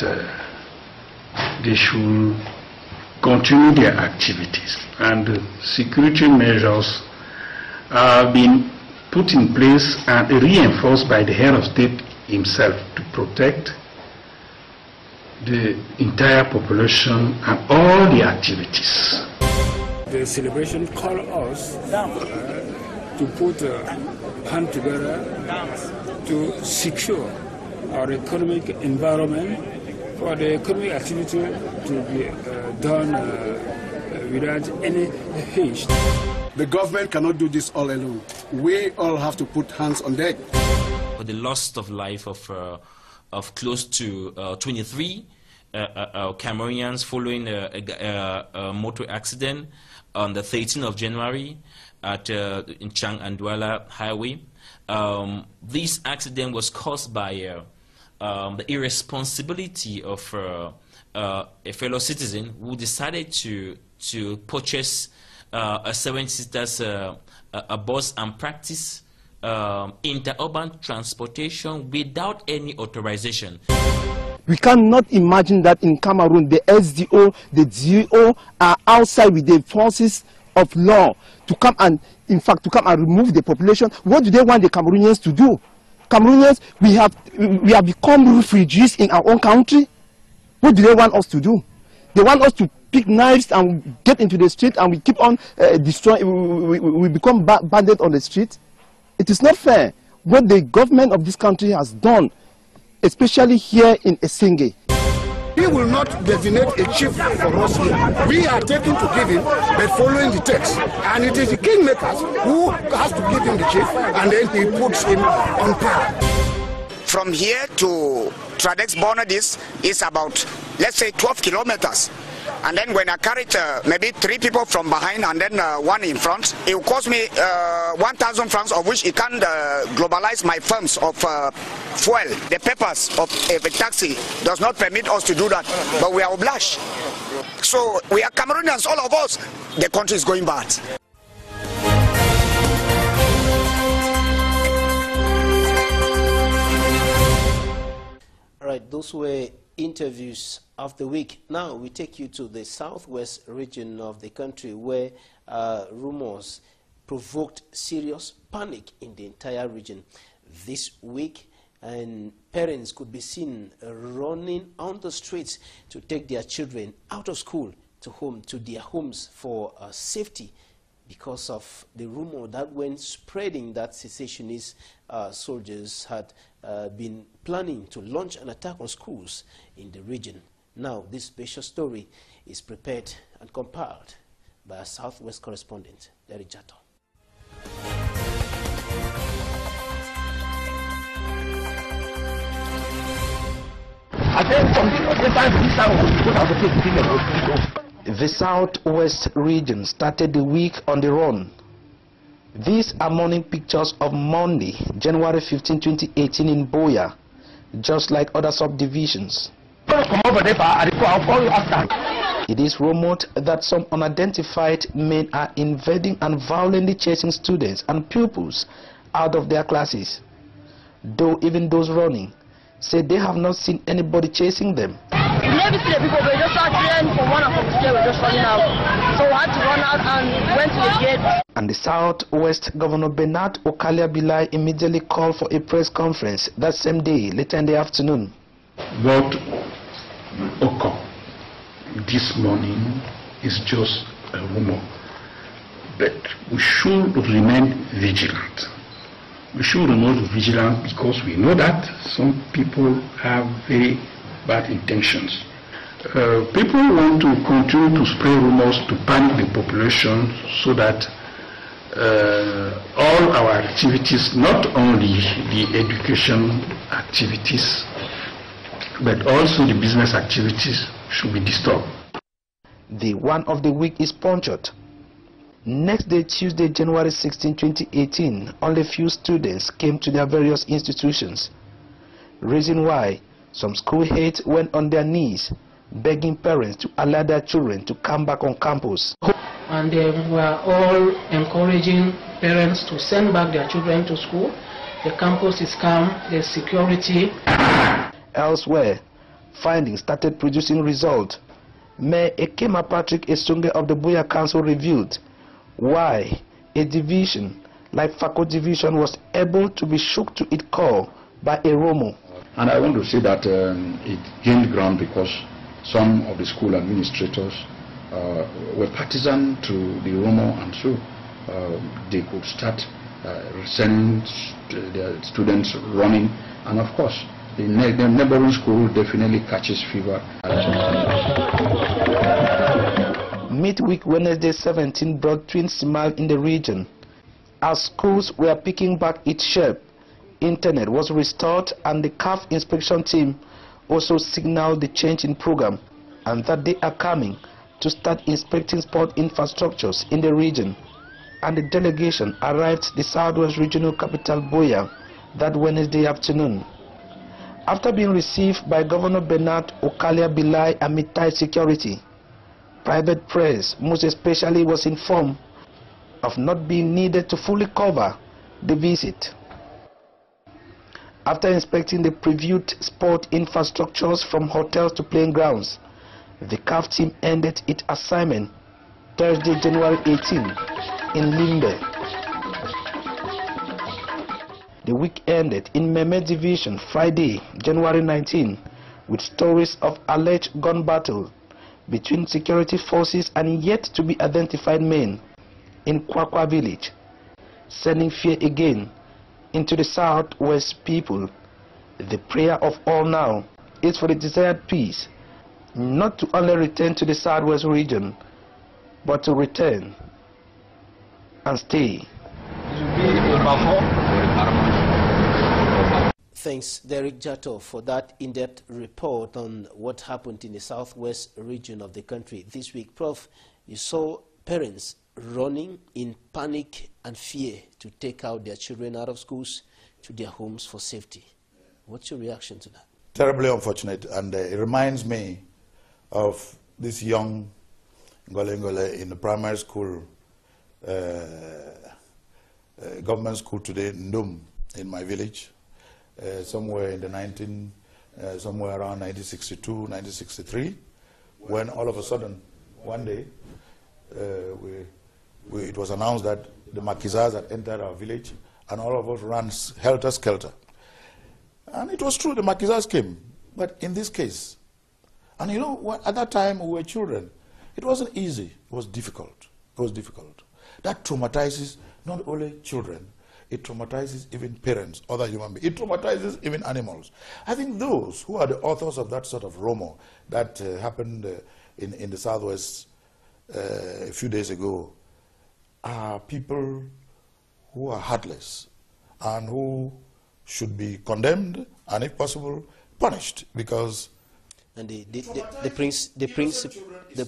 they should continue their activities, and security measures have been put in place and reinforced by the head of state himself to protect the entire population and all the activities. The celebration called us to put hand together to secure our economic environment for the economic activity to be done without any haste. The government cannot do this all alone. We all have to put hands on deck. For the loss of life of close to 23 Cameroonians following a motor accident on the 13th of January at in Chang and Douala Highway. This accident was caused by the irresponsibility of a fellow citizen who decided to purchase a 7-seater a bus and practice interurban transportation without any authorization. We cannot imagine that in Cameroon the SDO, the DO are outside with the forces of law to come and, in fact, to come and remove the population. What do they want the Cameroonians to do? Cameroonians, we have become refugees in our own country. What do they want us to do? They want us to pick knives and get into the street, and we keep on destroying. We become bandits on the street. It is not fair what the government of this country has done, especially here in Esenge. He will not designate a chief for us here. We are taking to give him, but following the text. And it is the kingmakers who has to give him the chief, and then he puts him on power. From here to Tradex Bonadis is about, let's say, 12 kilometers. And then when I carried maybe 3 people from behind and then 1 in front, it will cost me 1,000 francs, of which it can globalize my funds of fuel. The papers of a taxi does not permit us to do that, but we are obliged. So we are Cameroonians, all of us. The country is going bad. All right, those were interviews of the week. Now we take you to the southwest region of the country, where rumors provoked serious panic in the entire region this week, and parents could be seen running on the streets to take their children out of school to their homes for safety, because of the rumor that when spreading that secessionist soldiers had been planning to launch an attack on schools in the region. Now, this special story is prepared and compiled by our Southwest correspondent, Larry Jato. The Southwest region started the week on the run. These are morning pictures of Monday, January 15, 2018 in Boya, just like other subdivisions. It is rumored that some unidentified men are invading and violently chasing students and pupils out of their classes, though even those running say they have not seen anybody chasing them. We never see the people, but we just saw children from one of the schools, we're just running out. So we had to run out and went to the gate. And the Southwest Governor Bernard Okalia Bilai immediately called for a press conference that same day, later in the afternoon. What occurred this morning is just a rumor, but we should remain vigilant. We should remain vigilant because we know that some people have very bad intentions. People want to continue to spread rumors to panic the population so that all our activities, not only the education activities, but also the business activities, should be disturbed. The one of the week is punctured. Next day, Tuesday, January 16, 2018, only few students came to their various institutions. Reason why some school heads went on their knees, begging parents to allow their children to come back on campus. And we are all encouraging parents to send back their children to school. The campus is calm, there's security. Elsewhere, findings started producing results. Mayor Ekema Patrick Esunge of the Buya Council revealed why a division like Fako division was able to be shook to its core by a rumor. And I want to say that it gained ground because some of the school administrators were partisan to the rumor, and so they could start sending their students running, and of course, the neighboring school definitely catches fever. Midweek Wednesday 17 brought twin smile in the region. As schools were picking back its shape, internet was restored and the CAF inspection team also signaled the change in program and that they are coming to start inspecting sport infrastructures in the region. And the delegation arrived the Southwest Regional Capital Buea that Wednesday afternoon. After being received by Governor Bernard Okalia Bilai amid tight security, private press most especially was informed of not being needed to fully cover the visit. After inspecting the previewed sport infrastructures from hotels to playing grounds, the CAF team ended its assignment Thursday, January 18 in Limbe. The week ended in Meme Division Friday, January 19, with stories of alleged gun battle between security forces and yet to be identified men in Kwakwa village, sending fear again into the Southwest people. The prayer of all now is for the desired peace, not to only return to the Southwest region, but to return and stay. Thanks, Derek Jato, for that in-depth report on what happened in the southwest region of the country this week. Prof, you saw parents running in panic and fear to take out their children out of schools to their homes for safety. What's your reaction to that? Terribly unfortunate, and it reminds me of this young NGOLE in the primary school, government school today, Ndum, in my village. Somewhere in the somewhere around 1962, 1963, when all of a sudden, one day, it was announced that the Maquisards had entered our village, and all of us ran helter-skelter. And it was true, the Maquisards came, but in this case, and you know, at that time we were children, it wasn't easy, it was difficult. It was difficult. That traumatizes not only children, it traumatizes even parents, other human beings. It traumatizes even animals. I think those who are the authors of that sort of rumor that happened in the Southwest a few days ago are people who are heartless and who should be condemned and, if possible, punished, because and the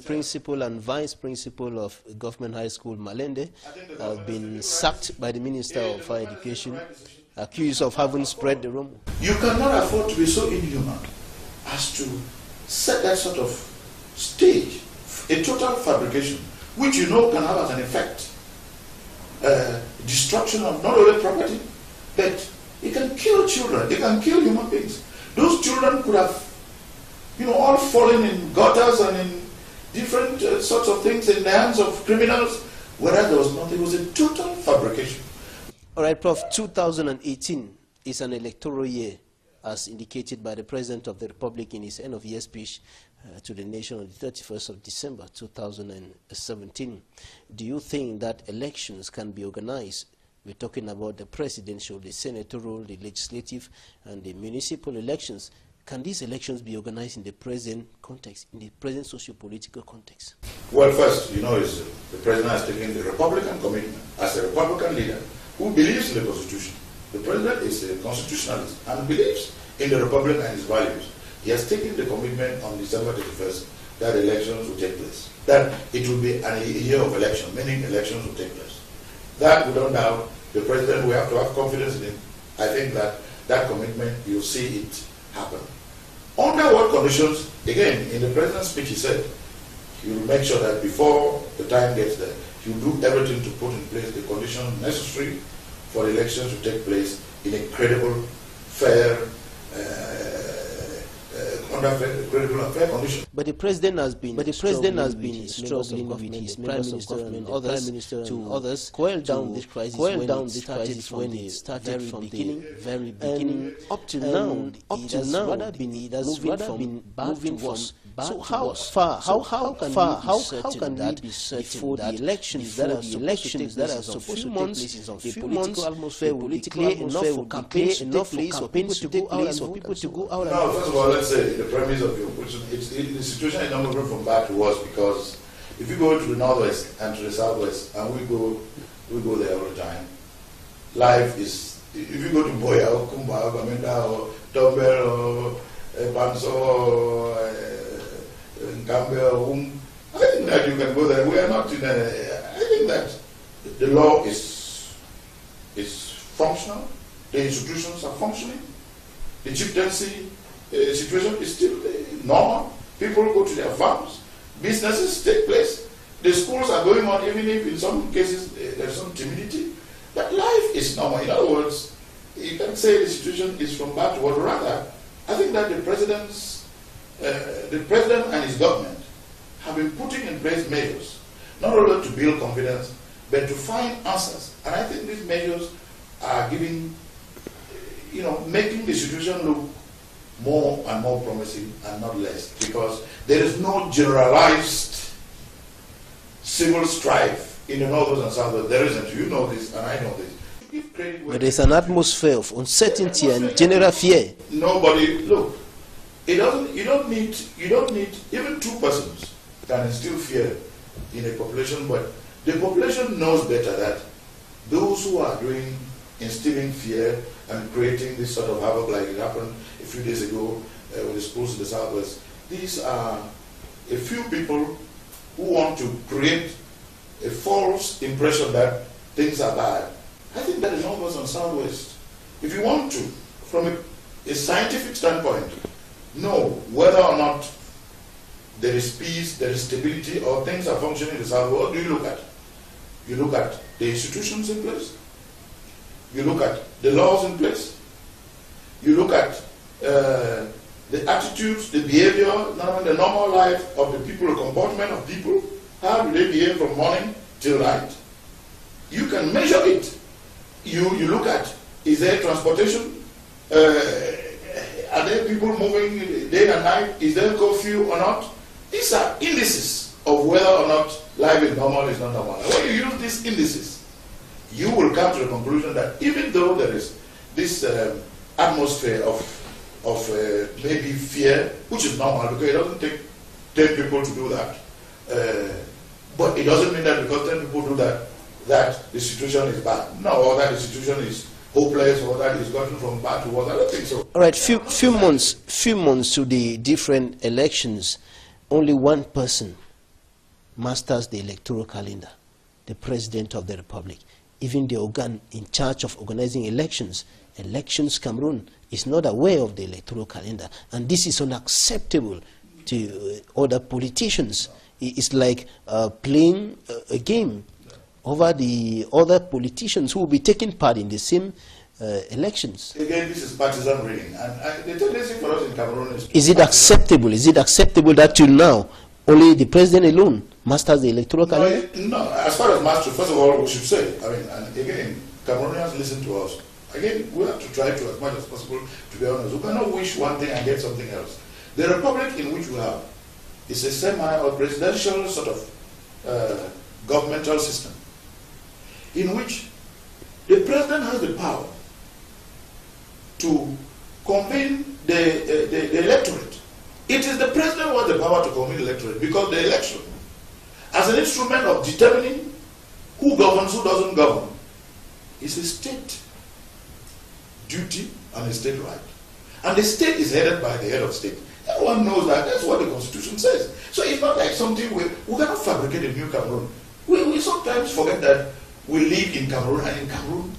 principal and vice principal of government high school Malende have been sacked by the Minister of Higher Education, accused of having spread the rumor. You cannot afford to be so inhuman as to set that sort of stage, a total fabrication, which you know can have as an effect destruction of not only property, but it can kill children, it can kill human beings. Those children could have, you know, all fallen in gutters and in different sorts of things in the hands of criminals, whereas there was nothing. It was a total fabrication. All right, Prof, 2018 is an electoral year, as indicated by the President of the Republic in his end-of-year speech to the nation on the 31st of December 2017. Do you think that elections can be organized? We're talking about the presidential, the senatorial, the legislative, and the municipal elections. Can these elections be organized in the present context, in the present socio-political context? Well, first, you know, the president has taken the Republican commitment as a Republican leader who believes in the Constitution. The president is a constitutionalist and believes in the Republic and its values. He has taken the commitment on December 31st that elections will take place, that it will be a year of election, meaning elections will take place. That, without doubt, the president, we have to have confidence in him. I think that commitment, you'll see it happen. Under what conditions? Again, in the president's speech, he said he will make sure that before the time gets there, he will do everything to put in place the conditions necessary for the elections to take place in a credible, fair, under credible and fair conditions. But the president has been struggling with his prime minister and others to quell down this crisis when it started from the very beginning up to now. It has rather been moving from bad to worse. How can we be certain before the elections that are supposed to take place in some few months, the political atmosphere will campaign enough for people to go out? Now, first of all, let's say the premise of your question, the situation is not moving from bad to worse, because if you go to the northwest and to the southwest, and we go there all the time, life is, if you go to Boya or Kumba or Bamenda or Tombel or Banso or Nkambel or I think that you can go there. We are not in a, I think that the law is functional, the institutions are functioning, the chieftaincy situation is still normal. People go to their farms, businesses take place, the schools are going on, even if in some cases there's some timidity. But life is normal. In other words, you can say the situation is from bad to worse. Rather, I think that the president and his government have been putting in place measures, not only to build confidence, but to find answers. And I think these measures are giving, making the situation look more and more promising and not less, because there is no generalized civil strife in the northwest and southwest. There isn't. You know this, and I know this. But there's an atmosphere of uncertainty and general fear. Nobody, look, you don't need even two persons can instill fear in a population, but the population knows better that those who are instilling fear and creating this sort of havoc like it happened a few days ago with the schools in the southwest, these are a few people who want to create a false impression that things are bad. I think that the northwest and southwest, if you want to, from a scientific standpoint, know whether or not there is peace, there is stability, or things are functioning in the south, what do you look at? You look at the institutions in place, you look at the laws in place, you look at the attitudes, the behavior, the normal life of the people, the comportment of people, how do they behave from morning till night. You can measure it. You look at, is there transportation? Are there people moving day and night? Is there curfew or not? These are indices of whether or not life is normal or is not normal. When you use these indices, you will come to the conclusion that even though there is this atmosphere of maybe fear, which is normal because it doesn't take 10 people to do that, but it doesn't mean that because 10 people do that, that the situation is bad. No, or that the situation is hopeless, or that it's gotten from bad to worse. I don't think so. All right, few months to the different elections, only one person masters the electoral calendar, the President of the Republic. Even the organ in charge of organizing elections, Cameroon, is not aware of the electoral calendar. And this is unacceptable to other politicians. It's like playing a game over the other politicians who will be taking part in the same elections. Again, this is partisan reading. And the tendency for us in Cameroon is... Is it acceptable? Is it acceptable that till now, only the president alone masters the electoral calendar? No, as far as master, first of all, we should say, I mean, and again, Cameroonians listen to us. Again, we have to try to, as much as possible, to be honest. We cannot wish one thing and get something else. The republic in which we have is a semi or presidential sort of governmental system in which the president has the power to convene the electorate. It is the president who has the power to convene the electorate, because the election, as an instrument of determining who governs, who doesn't govern, is a state duty and a state right. And the state is headed by the head of state. Everyone knows that. That's what the Constitution says. So it's not like something we cannot fabricate a new Cameroon. We sometimes forget that we live in Cameroon, and in Cameroon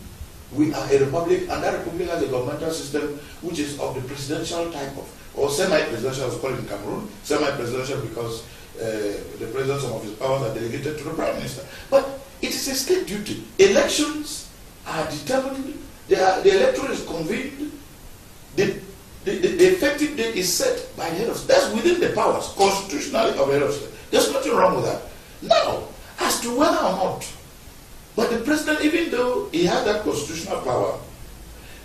we are a republic, and that republic has a governmental system which is of the presidential type of, or semi-presidential, as we call it in Cameroon, semi-presidential because the president, some of his powers are delegated to the prime minister. But it is a state duty. Elections are determined, the electorate is convened, the the effective date is set by the head of state. That's within the powers, constitutionally, of the head of state. There's nothing wrong with that. Now, as to whether or not, but the president, even though he had that constitutional power,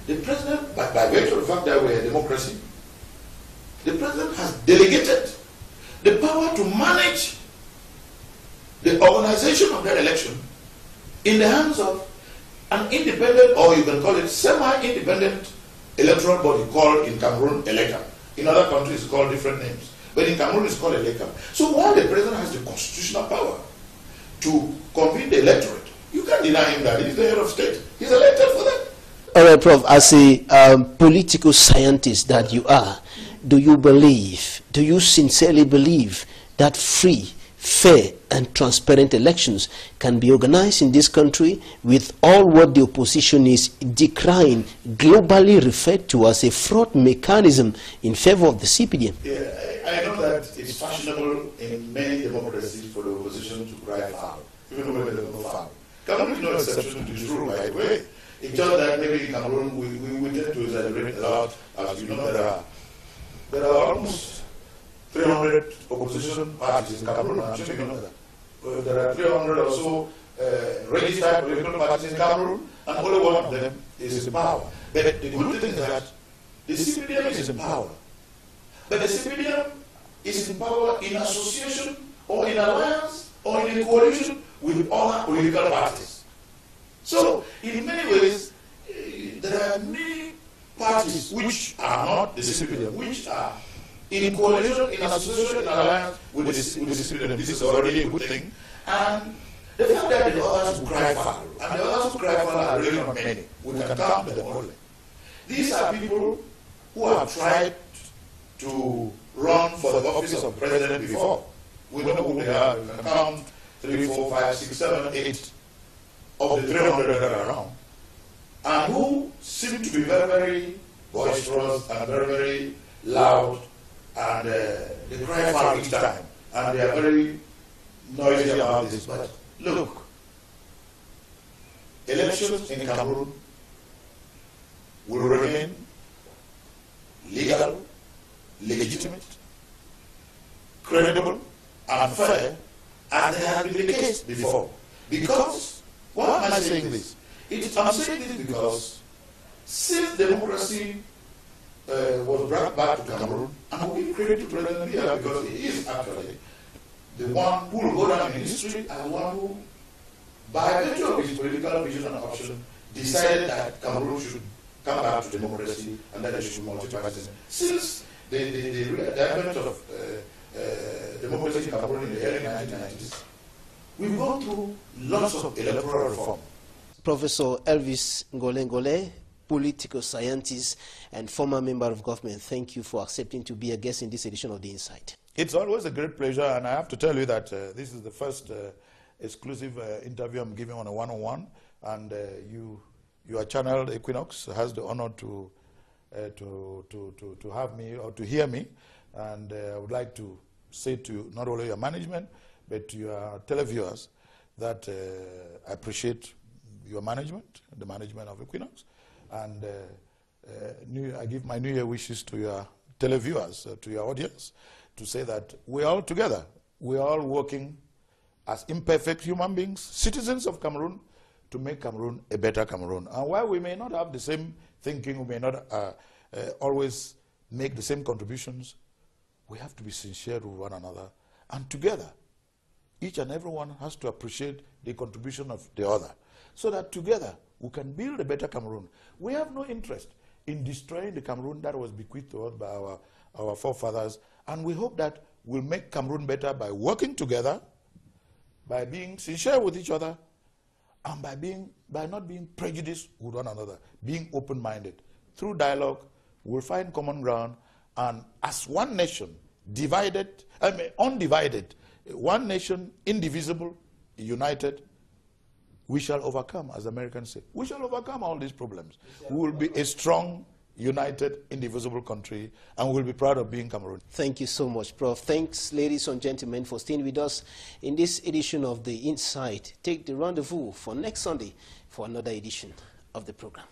the president, by virtue of the fact that we're a democracy, the president has delegated the power to manage the organization of that election in the hands of an independent, or you can call it semi-independent electoral body called in Cameroon elector. In other countries it's called different names. But in Cameroon it's called elector. So while the president has the constitutional power to convene the electorate, you can't deny him that he's the head of state. He's elected for that. All right, Prof, as a political scientist that you are, do you sincerely believe that free, fair and transparent elections can be organized in this country with all what the opposition is decrying, globally referred to as a fraud mechanism in favor of the CPDM? Yeah, I know that it's fashionable in many democracies for the opposition to cry foul, even when there's no foul. Cameroon is no exception to this rule, by the way. It's just that maybe in Cameroon we tend to celebrate a lot. As you know, there are almost 300 opposition parties in Cameroon. I'm sure you know that. There are 300 or so registered political parties in Cameroon, and only one of them is in power. But the good thing is that the CPDM is in power. But the CPDM is in power in association or in alliance or in a coalition with other political parties. So, in many ways, there are many parties which are not the CPDM, which are in coalition, in association, in alliance with the CPDM. This is already a good thing. And the fact that the others who cry foul, and the others who cry foul are really not many. We can count them only. These are people who have tried to run for the office of president before. We know who they are. We can count 3, 4, 5, 6, 7, 8 of the 300 that are around, and who seem to be very, very boisterous and very, very loud, and they cry foul each time, and they are very noisy about this. But look, elections in Cameroon will remain legal, legitimate, credible, and fair, as they have been the case before. Because, why am I saying this? I'm saying this because since democracy was brought back to Cameroon, and we created President Biya because he is actually the one who will go down in history and one who, by virtue of his political vision and option, decided that Cameroon should come back to democracy and that it should be multi-party. Since the advent of democracy in Cameroon in the early 1990s, we've gone through lots of electoral reform. Professor Elvis NGOLE, political scientist and former member of government, thank you for accepting to be a guest in this edition of The Insight. It's always a great pleasure, and I have to tell you that this is the first exclusive interview I'm giving on a one-on-one, and your channel, Equinoxe, has the honor to have me or to hear me, and I would like to say to not only your management, but to your televiewers that I appreciate your management, the management of Equinoxe, and I give my New Year wishes to your televiewers, to your audience, to say that we're all together. We're all working as imperfect human beings, citizens of Cameroon, to make Cameroon a better Cameroon. And while we may not have the same thinking, we may not always make the same contributions, we have to be sincere with one another, and together, each and everyone has to appreciate the contribution of the other, so that together we can build a better Cameroon. We have no interest in destroying the Cameroon that was bequeathed to us by our forefathers, and we hope that we'll make Cameroon better by working together, by being sincere with each other, and by not being prejudiced with one another, being open-minded. Through dialogue, we'll find common ground, and as one nation, undivided, one nation, indivisible, united, we shall overcome, as Americans say. We shall overcome all these problems. We will be a strong, united, indivisible country, and we'll be proud of being Cameroon. Thank you so much, Prof. Thanks, ladies and gentlemen, for staying with us in this edition of The Insight. Take the rendezvous for next Sunday for another edition of the program.